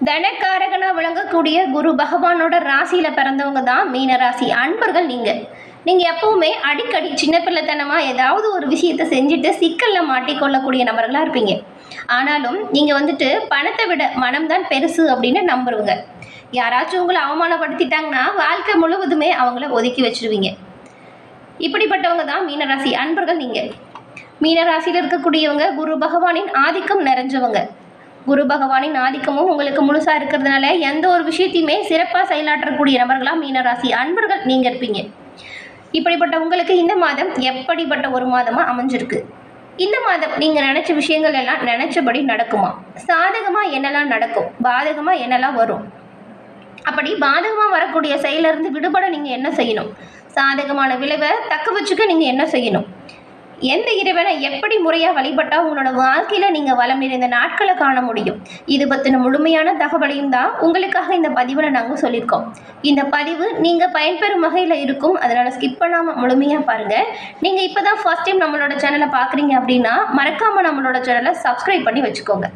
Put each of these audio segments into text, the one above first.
தனக்காரகனா விளங்கக்கூடிய குரு பகவானோட ராசியில பிறந்தவங்க தான் மீனராசி அன்பர்கள். நீங்க எப்பவுமே அடிக்கடி சின்ன பிள்ளைத்தனமா ஏதாவது ஒரு விஷயத்த செஞ்சுட்டு சிக்கல்ல மாட்டிக்கொள்ளக்கூடிய நபர்களா இருப்பீங்க. ஆனாலும் நீங்க பணத்தை விட மனம்தான் பெருசு அப்படின்னு நம்புறவங்க. யாராச்சும் உங்களை அவமானப்படுத்திட்டாங்கன்னா வாழ்க்கை முழுவதுமே அவங்கள ஒதுக்கி வச்சிருவீங்க. இப்படிப்பட்டவங்க தான் மீனராசி அன்பர்கள். மீனராசியில் இருக்கக்கூடியவங்க குரு பகவானின் ஆதிக்கம் நிறைஞ்சவங்க. குரு பகவானின் ஆதிக்கமும் உங்களுக்கு முழுசா இருக்கிறதுனால எந்த ஒரு விஷயத்தையுமே சிறப்பாக செயலாற்றக்கூடிய நபர்களாக மீனராசி அன்பர்கள் நீங்கள் இருப்பீங்க. இப்படிப்பட்ட உங்களுக்கு இந்த மாதம் எப்படிப்பட்ட ஒரு மாதமாக அமைஞ்சிருக்கு? இந்த மாதம் நீங்கள் நினச்ச விஷயங்கள் எல்லாம் நினச்சபடி நடக்குமா? சாதகமாக என்னெல்லாம் நடக்கும், பாதகமாக என்னெல்லாம் வரும்? அப்படி பாதகமாக வரக்கூடிய செயலிருந்து விடுபட நீங்கள் என்ன செய்யணும்? சாதகமான விளைவை தக்க வச்சுக்க நீங்கள் என்ன செய்யணும்? எந்த இறைவனை எப்படி முறையாக வழிபட்டால் உங்களோட வாழ்க்கையில் நீங்கள் வளம் நிறைந்த நாட்களை காண முடியும்? இது பற்றின முழுமையான தகவலையும் தான் உங்களுக்காக இந்த பதிவில் நாங்கள் சொல்லியிருக்கோம். இந்த பதிவு நீங்கள் பயன்பெறும் வகையில் இருக்கும், அதனால் ஸ்கிப் பண்ணாமல் முழுமையாக பாருங்கள். நீங்கள் இப்போ தான் ஃபர்ஸ்ட் டைம் நம்மளோட சேனலை பார்க்குறீங்க அப்படின்னா மறக்காமல் நம்மளோட சேனலை சப்ஸ்கிரைப் பண்ணி வச்சுக்கோங்க.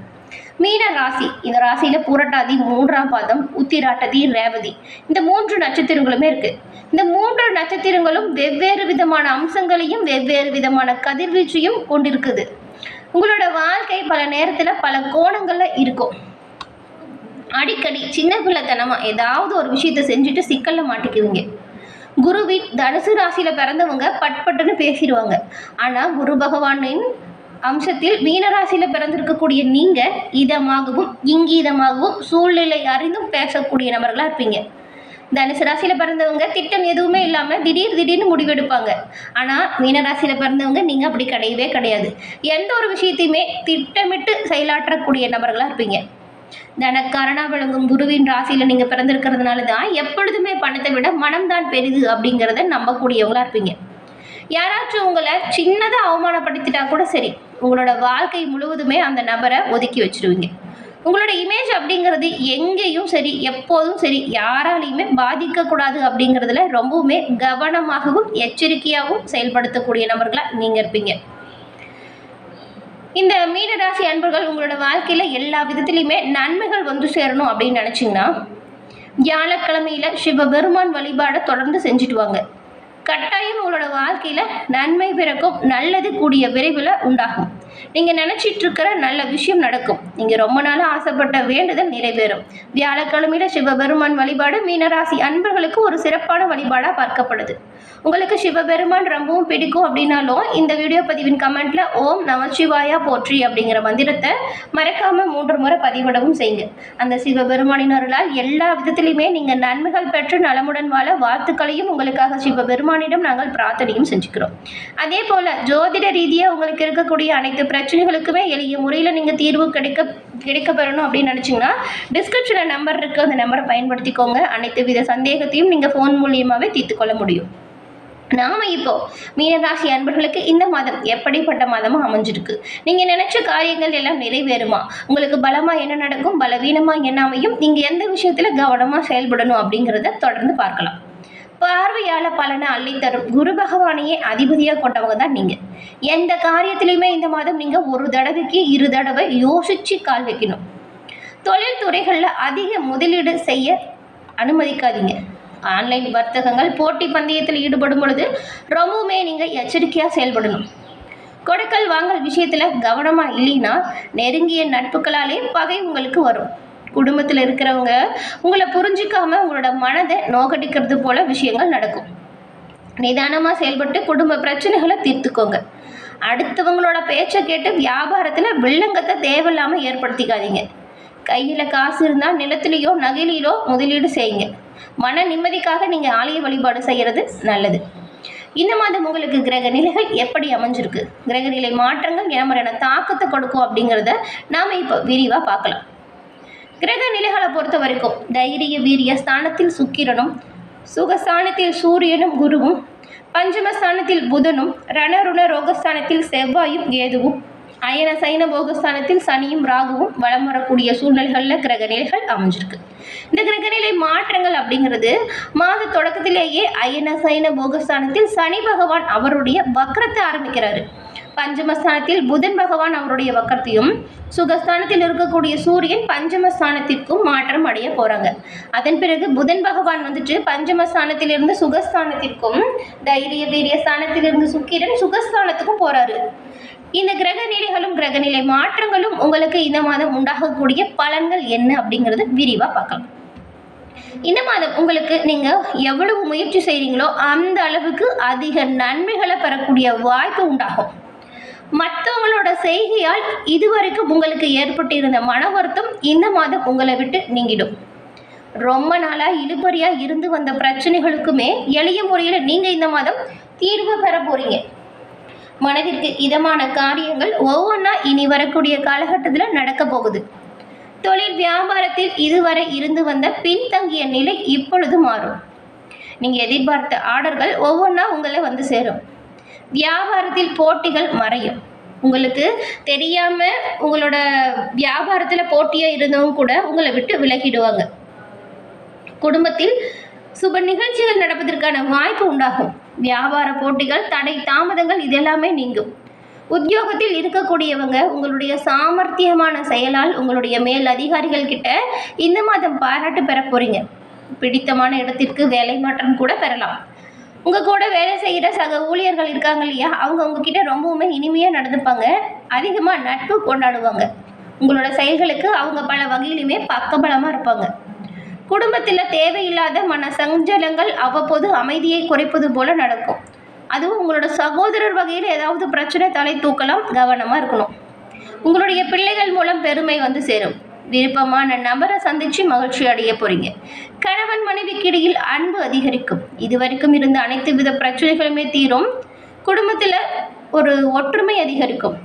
மீன ராசி, இந்த ராசியில் பூரட்டாதி 3ஆம் பாதம், உத்திராட்டதி, ரேவதி, இந்த 3 நட்சத்திரங்களுமே இருக்குது. இந்த 3 நட்சத்திரங்களும் வெவ்வேறு விதமான அம்சங்களையும் வெவ்வேறு விதமான கதிர்வீச்சையும் கொண்டிருக்குது. உங்களோட வாழ்க்கை பல நேரத்தில் பல கோணங்களில் இருக்கும். அடிக்கடி சின்ன பிள்ளைத்தனமாக ஏதாவது ஒரு விஷயத்தை செஞ்சுட்டு சிக்கலில் மாட்டிக்குவீங்க. குருவின் தனுசு ராசியில் பிறந்தவங்க பட்பட்டுன்னு பேசிடுவாங்க. ஆனால் குரு பகவானின் அம்சத்தில் மீனராசியில் பிறந்திருக்கக்கூடிய நீங்கள் இதமாகவும் இங்கீதமாகவும் சூழ்நிலை அறிந்தும் பேசக்கூடிய நபர்களாக இருப்பீங்க. தனுசு ராசியில் பிறந்தவங்க திட்டம் எதுவுமே இல்லாமல் திடீர்னு முடிவெடுப்பாங்க. ஆனால் மீனராசியில் பிறந்தவங்க நீங்கள் அப்படி கிடையவே கிடையாது. எந்த ஒரு விஷயத்தையுமே திட்டமிட்டு செயலாற்றக்கூடிய நபர்களாக இருப்பீங்க. தனக்காரனா விளங்கும் குருவின் ராசியில் நீங்கள் பிறந்திருக்கிறதுனால தான் எப்பொழுதுமே பணத்தை விட மனம்தான் பெரிது அப்படிங்கிறத நம்பக்கூடியவங்களா இருப்பீங்க. யாராச்சும் உங்களை சின்னதாக அவமானப்படுத்திட்டா கூட சரி, உங்களோட வாழ்க்கை முழுவதுமே அந்த நபரை ஒதுக்கி வச்சிருவீங்க. உங்களோட இமேஜ் அப்படிங்கிறது எங்கேயும் சரி, எப்போதும் சரி, யாராலையுமே பாதிக்கக்கூடாது அப்படிங்கிறதுல ரொம்பவுமே கவனமாகவும் எச்சரிக்கையாகவும் செயல்படுத்தக்கூடிய நபர்களாக நீங்கள் இருப்பீங்க. இந்த மீனராசி அன்பர்கள் உங்களோட வாழ்க்கையில் எல்லா விதத்துலையுமே நன்மைகள் வந்து சேரணும் அப்படின்னு நினச்சிங்கன்னா வியாழக்கிழமையில் சிவபெருமான் வழிபாடை தொடர்ந்து செஞ்சுட்டு வாங்க. கட்டாயம் உங்களோட வாழ்க்கையில் நன்மை பிறக்கும், நல்லது கூடிய விரைவில் உண்டாகும். நீங்கள் நினச்சிட்டு இருக்கிற நல்ல விஷயம் நடக்கும். நீங்கள் ரொம்ப நாளாக ஆசைப்பட்ட வேண்டுதல் நிறைவேறும். வியாழக்கிழமையில் சிவபெருமான் வழிபாடு மீனராசி அன்பர்களுக்கு ஒரு சிறப்பான வழிபாடாக பார்க்கப்படுது. உங்களுக்கு சிவபெருமான் ரொம்பவும் பிடிக்கும் அப்படின்னாலும் இந்த வீடியோ பதிவின் கமெண்ட்டில் ஓம் நமச்சிவாயா போற்றி அப்படிங்கிற மந்திரத்தை மறக்காமல் 3 முறை பதிவிடவும் செய்யுங்க. அந்த சிவபெருமானின் அருளால் எல்லா விதத்திலையுமே நீங்கள் நன்மைகள் பெற்று நலமுடன் வாழ வாழ்த்துக்களையும் உங்களுக்காக சிவபெருமானிடம் நாங்கள் பிரார்த்தனையும் செஞ்சுக்கிறோம். அதே போல் ஜோதிட ரீதியாக உங்களுக்கு இருக்கக்கூடிய அனைத்து பிரச்சனைகளுக்குமே எளிய முறையில் நீங்கள் தீர்வு கிடைக்க பெறணும் அப்படின்னு நினச்சிங்கன்னா டிஸ்கிரிப்ஷனில் நம்பர் இருக்குது, அந்த நம்பரை பயன்படுத்திக்கோங்க. அனைத்து வித சந்தேகத்தையும் நீங்கள் ஃபோன் மூலியமாகவே தீர்த்துக்கொள்ள முடியும். நாம் இப்போ மீனராசி அன்பர்களுக்கு இந்த மாதம் எப்படிப்பட்ட மாதமாக அமைஞ்சிருக்கு? நீங்கள் நினச்ச காரியங்கள் எல்லாம் நிறைவேறுமா? உங்களுக்கு பலமாக என்ன நடக்கும், பலவீனமாக என்ன அமையும்? நீங்கள் எந்த விஷயத்தில் கவனமாக செயல்படணும் அப்படிங்கிறத தொடர்ந்து பார்க்கலாம். பார்வையால் பலனை அள்ளித்தரும் குரு பகவானையே அதிபதியாக கொண்டவங்க தான் நீங்கள். எந்த காரியத்திலையுமே இந்த மாதம் நீங்கள் ஒரு தடவைக்கு 2 தடவை யோசித்து கால் வைக்கணும். தொழில் துறைகளில் அதிக முதலீடு செய்ய அனுமதிக்காதீங்க. ஆன்லைன் வர்த்தகங்கள் போட்டி பந்தயத்தில் ஈடுபடும் பொழுது ரொம்பவுமே நீங்கள் எச்சரிக்கையாக செயல்படணும். கொடுக்கல் வாங்கல் விஷயத்தில் கவனமாக இல்லைன்னா நெருங்கிய நட்புகளாலே பகை உங்களுக்கு வரும். குடும்பத்தில் இருக்கிறவங்க உங்களை புரிஞ்சிக்காம உங்களோட மனதை நோக்கடிக்கிறது போல விஷயங்கள் நடக்கும். நிதானமாக செயல்பட்டு குடும்ப பிரச்சனைகளை தீர்த்துக்கோங்க. அடுத்தவங்களோட பேச்சை கேட்டு வியாபாரத்தில் வில்லங்கத்தை தேவையில்லாமல் ஏற்படுத்திக்காதீங்க. கையில் காசு இருந்தால் நிலத்திலேயோ நகையிலோ முதலீடு செய்யுங்க. மன நிம்மதிக்காக நீங்கள் ஆலய வழிபாடு செய்கிறது நல்லது. இந்த மாதம் உங்களுக்கு கிரக நிலைகள் எப்படி அமைஞ்சிருக்கு, கிரக நிலை மாற்றங்கள் என்ன மாதிரியான தாக்கத்தை கொடுக்கும் அப்படிங்கிறத நாம் இப்போ விரிவாக பார்க்கலாம். கிரக நிலைகளை பொறுத்த வரைக்கும் தைரிய வீரிய ஸ்தானத்தில் சுக்கிரனும், சுகஸ்தானத்தில் சூரியனும் குருவும், பஞ்சமஸ்தானத்தில் புதனும், ரணருண ரோகஸ்தானத்தில் செவ்வாயும் கேதுவும், அயன சைன போகஸ்தானத்தில் சனியும் ராகுவும் வலம் வரக்கூடிய சூழ்நிலைகளில் கிரக நிலைகள் அமைஞ்சிருக்கு. இந்த கிரகநிலை மாற்றங்கள் அப்படிங்கிறது மாத தொடக்கத்திலேயே அயன சைன போகஸ்தானத்தில் சனி பகவான் அவருடைய வக்ரத்தை ஆரம்பிக்கிறாரு. பஞ்சமஸ்தானத்தில் புதன் பகவான் அவருடைய வக்கரத்தையும், சுகஸ்தானத்தில் இருக்கக்கூடிய சூரியன் பஞ்சமஸ்தானத்திற்கும் மாற்றம் அடைய போகிறாங்க. அதன் பிறகு புதன் பகவான் வந்துட்டு பஞ்சமஸ்தானத்திலிருந்து சுகஸ்தானத்திற்கும், தைரிய வீரிய ஸ்தானத்திலிருந்து சுக்கிரன் சுகஸ்தானத்துக்கும் போகிறாரு. இந்த கிரக நிலைகளும் கிரகநிலை மாற்றங்களும் உங்களுக்கு இந்த மாதம் உண்டாகக்கூடிய பலன்கள் என்ன அப்படிங்கிறது விரிவாக பார்க்கலாம். இந்த மாதம் உங்களுக்கு நீங்கள் எவ்வளவு முயற்சி செய்கிறீங்களோ அந்த அளவுக்கு அதிக நன்மைகளை பெறக்கூடிய வாய்ப்பு உண்டாகும். மற்றவங்களோட செய்கையால் இதுவரைக்கும் உங்களுக்கு ஏற்பட்டிருந்த மன வருத்தம் இந்த மாதம் உங்களை விட்டு நீங்கிடும். ரொம்ப நாளாக இழுபறியாக இருந்து வந்த பிரச்சனைகளுக்குமே எளிய முறையில் நீங்கள் இந்த மாதம் தீர்வு பெற போகிறீங்க. மனதிற்கு இதமான காரியங்கள் ஒவ்வொன்றா இனி வரக்கூடிய காலகட்டத்தில் நடக்க போகுது. தொழில் வியாபாரத்தில் இதுவரை இருந்து வந்த பின்தங்கிய நிலை இப்பொழுது மாறும். நீங்கள் எதிர்பார்த்த ஆர்டர்கள் ஒவ்வொன்றா உங்களை வந்து சேரும். வியாபாரத்தில் போட்டிகள் மறையும். உங்களுக்கு தெரியாமல் உங்களோட வியாபாரத்தில் போட்டியாக இருந்தவங்க கூட உங்களை விட்டு விலகிடுவாங்க. குடும்பத்தில் சுப நிகழ்ச்சிகள் நடப்பதற்கான வாய்ப்பு உண்டாகும். வியாபார போட்டிகள், தடை தாமதங்கள் இதெல்லாமே நீங்கும். உத்தியோகத்தில் இருக்கக்கூடியவங்க உங்களுடைய சாமர்த்தியமான செயலால் உங்களுடைய மேல் அதிகாரிகள் கிட்ட இந்த மாதம் பாராட்டு பெற போறீங்க. பிடித்தமான இடத்திற்கு வேலை மாற்றம் கூட பெறலாம். உங்கள் கூட வேலை செய்கிற சக ஊழியர்கள் இருக்காங்க இல்லையா, அவங்க உங்ககிட்ட ரொம்பவுமே இனிமையாக நடந்துப்பாங்க. அதிகமாக நட்பு கொண்டாடுவாங்க. உங்களோட செயல்களுக்கு அவங்க பல வகையிலுமே பக்கபலமாக இருப்பாங்க. குடும்பத்தில் தேவையில்லாத மன சஞ்சலங்கள் அவ்வப்போது அமைதியை குறைப்பது போல நடக்கும். அதுவும் உங்களோட சகோதரர் வகையில் ஏதாவது பிரச்சனை தலை தூக்கலாம், கவனமாக இருக்கணும். உங்களுடைய பிள்ளைகள் மூலம் பெருமை வந்து சேரும். விருப்பமான நபரை சந்தித்து மகிழ்ச்சி அடைய போகிறீங்க. கணவன் மனைவிக்கு இடையில் அன்பு அதிகரிக்கும். இதுவரைக்கும் இருந்த அனைத்து வித பிரச்சனைகளுமே தீரும். குடும்பத்தில் ஒரு ஒற்றுமை அதிகரிக்கும்.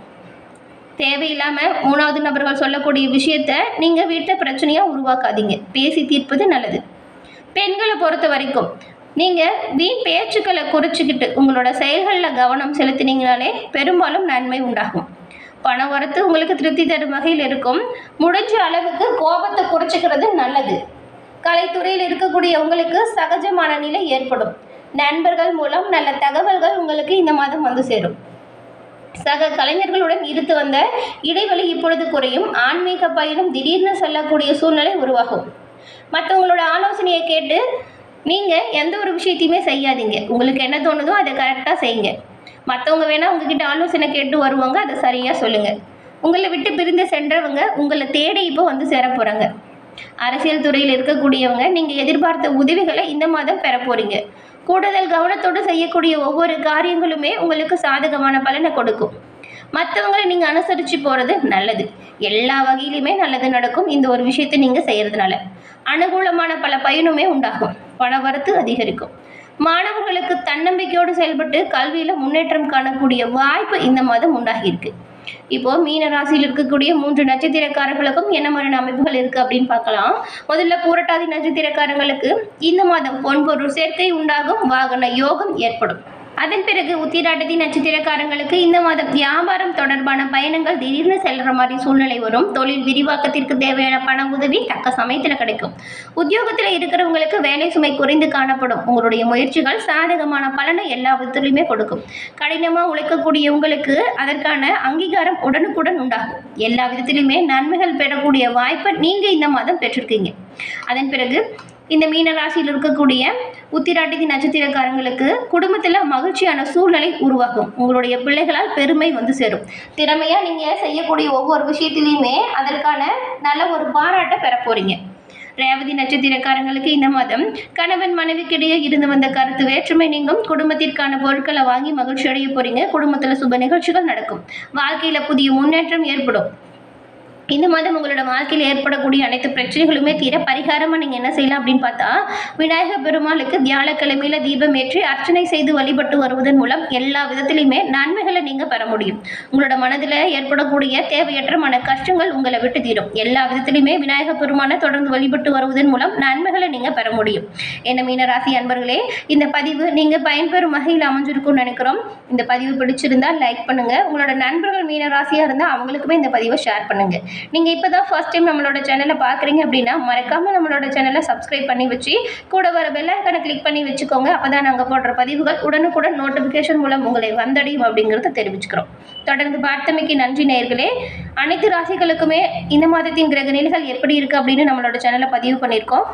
தேவையில்லாமல் மூணாவது நபர்கள் சொல்லக்கூடிய விஷயத்த நீங்கள் வீட்டை பிரச்சனையாக உருவாக்காதீங்க. பேசி தீர்ப்பது நல்லது. பெண்களை பொறுத்த வரைக்கும் நீங்கள் வீண் பேச்சுக்களை குறைச்சிக்கிட்டு உங்களோட செயல்களில் கவனம் செலுத்தினீங்கனாலே பெரும்பாலும் நன்மை உண்டாகும். பண வரத்து உங்களுக்கு திருப்தி தரும் வகையில் இருக்கும். முடிஞ்ச அளவுக்கு கோபத்தை குறைச்சிக்கிறது நல்லது. கலைத்துறையில் இருக்கக்கூடிய உங்களுக்கு சகஜமான நிலை ஏற்படும். நண்பர்கள் மூலம் நல்ல தகவல்கள் உங்களுக்கு இந்த மாதம் வந்து சேரும். சக கலைஞர்களுடன் இருந்து வந்த இடைவெளி இப்பொழுது குறையும். ஆன்மீக பயணம் திடீர்னு செல்லக்கூடிய சூழ்நிலை உருவாகும். மற்றவங்களோட ஆலோசனையை கேட்டு நீங்கள் எந்த ஒரு விஷயத்தையுமே செய்யாதீங்க. உங்களுக்கு என்ன தோணுதோ அதை கரெக்டாக செய்யுங்க. மற்றவங்க வேணால் உங்ககிட்ட ஆலோசனை கேட்டு வருவாங்க, அதை சரியாக சொல்லுங்கள். உங்களை விட்டு பிரிந்து சென்றவங்க உங்களை தேடி இப்போ வந்து சேர போகிறாங்க. அரசியல் துறையில் இருக்கக்கூடியவங்க நீங்கள் எதிர்பார்த்த உதவிகளை இந்த மாதம் பெற போகிறீங்க. கூடுதல் கவனத்தோடு செய்யக்கூடிய ஒவ்வொரு காரியங்களுமே உங்களுக்கு சாதகமான பலனை கொடுக்கும். மற்றவங்களை நீங்கள் அனுசரித்து போகிறது நல்லது. எல்லா வகையிலுமே நல்லது நடக்கும். இந்த ஒரு விஷயத்தை நீங்கள் செய்கிறதுனால அனுகூலமான பல பயனுமே உண்டாகும். பண வரத்து அதிகரிக்கும். மாணவர்களுக்கு தன்னம்பிக்கையோடு செயல்பட்டு கல்வியில் முன்னேற்றம் காணக்கூடிய வாய்ப்பு இந்த மாதம் உண்டாகியிருக்கு. இப்போது மீன ராசியில் இருக்கக்கூடிய 3 நட்சத்திரக்காரர்களுக்கும் என்ன மாதிரியான அமைப்புகள் இருக்குது அப்படின்னு பார்க்கலாம். முதல்ல பூரட்டாதி நட்சத்திரக்காரங்களுக்கு இந்த மாதம் பொன்பொருள் சேர்க்கை உண்டாகும். வாகன யோகம் ஏற்படும். அதன் பிறகு உத்திராட்டதி நட்சத்திரக்காரங்களுக்கு இந்த மாதம் வியாபாரம் தொடர்பான பயணங்கள் திடீர்னு செல்கிற மாதிரி சூழ்நிலை வரும். தொழில் விரிவாக்கத்திற்கு தேவையான பண உதவி தக்க சமயத்தில் கிடைக்கும். உத்தியோகத்தில் இருக்கிறவங்களுக்கு வேலை சுமை குறைந்து காணப்படும். உங்களுடைய முயற்சிகள் சாதகமான பலனை எல்லா விதத்திலையுமே கொடுக்கும். கடினமாக உழைக்கக்கூடிய உங்களுக்கு அதற்கான அங்கீகாரம் உடனுக்குடன் உண்டாகும். எல்லா விதத்திலுமே நன்மைகள் பெறக்கூடிய வாய்ப்பை நீங்கள் இந்த மாதம் பெற்றிருக்கீங்க. அதன் பிறகு இந்த மீன ராசியில் இருக்கக்கூடிய உத்திராட்டதி நட்சத்திரக்காரங்களுக்கு குடும்பத்தில் மகிழ்ச்சியான சூழ்நிலை உருவாகும். உங்களுடைய பிள்ளைகளால் பெருமை வந்து சேரும். திறமையாக நீங்கள் செய்யக்கூடிய ஒவ்வொரு விஷயத்திலையுமே அதற்கான நல்ல ஒரு பாராட்டை பெற போகிறீங்க. ரேவதி நட்சத்திரக்காரங்களுக்கு இந்த மாதம் கணவன் மனைவிக்கிடையே இருந்து வந்த கருத்து வேற்றுமை நீங்கும். குடும்பத்திற்கான பொருட்களை வாங்கி மகிழ்ச்சி அடைய போகிறீங்க. குடும்பத்தில் சுப நிகழ்ச்சிகள் நடக்கும். வாழ்க்கையில் புதிய முன்னேற்றம் ஏற்படும். இந்த மாதம் உங்களோட வாழ்க்கையில் ஏற்படக்கூடிய அனைத்து பிரச்சனைகளுமே தீர பரிகாரமாக நீங்கள் என்ன செய்யலாம் அப்படின்னு பார்த்தா, விநாயகர் பெருமாளுக்கு வியாழக்கிழமையில் தீபம் ஏற்றி அர்ச்சனை செய்து வழிபட்டு வருவதன் மூலம் எல்லா விதத்திலையுமே நன்மைகளை நீங்கள் பெற முடியும். உங்களோட மனதில் ஏற்படக்கூடிய தேவையற்ற மன கஷ்டங்கள் உங்களை விட்டு தீரும். எல்லா விதத்திலையுமே விநாயகர் பெருமானை தொடர்ந்து வழிபட்டு வருவதன் மூலம் நன்மைகளை நீங்கள் பெற முடியும். என்ன மீனராசி அன்பர்களே, இந்த பதிவு நீங்கள் பயன்பெறும் வகையில் அமைஞ்சிருக்கும்னு நினைக்கிறோம். இந்த பதிவு பிடிச்சிருந்தால் லைக் பண்ணுங்கள். உங்களோட நண்பர்கள் மீனராசியாக இருந்தால் அவங்களுக்குமே இந்த பதிவை ஷேர் பண்ணுங்கள். நீங்கள் இப்போ தான் ஃபர்ஸ்ட் டைம் நம்மளோட சேனலை பார்க்குறீங்க அப்படின்னா மறக்காமல் நம்மளோட சேனலை சப்ஸ்கிரைப் பண்ணி வச்சு கூட வர பெல் ஐகானை கிளிக் பண்ணி வச்சுக்கோங்க. அப்போ தான் நாங்கள் போடுற பதிவுகள் உடனுக்குடன் நோட்டிஃபிகேஷன் மூலம் உங்களை வந்தடையும் அப்படிங்கிறத தெரிவிச்சுக்கிறோம். தொடர்ந்து பார்த்தமைக்கு நன்றி நேயர்களே. அனைத்து ராசிகளுக்குமே இந்த மாதத்தின் கிரக நிலைகள் எப்படி இருக்குது அப்படின்னு நம்மளோட சேனலை பதிவு பண்ணியிருக்கோம்.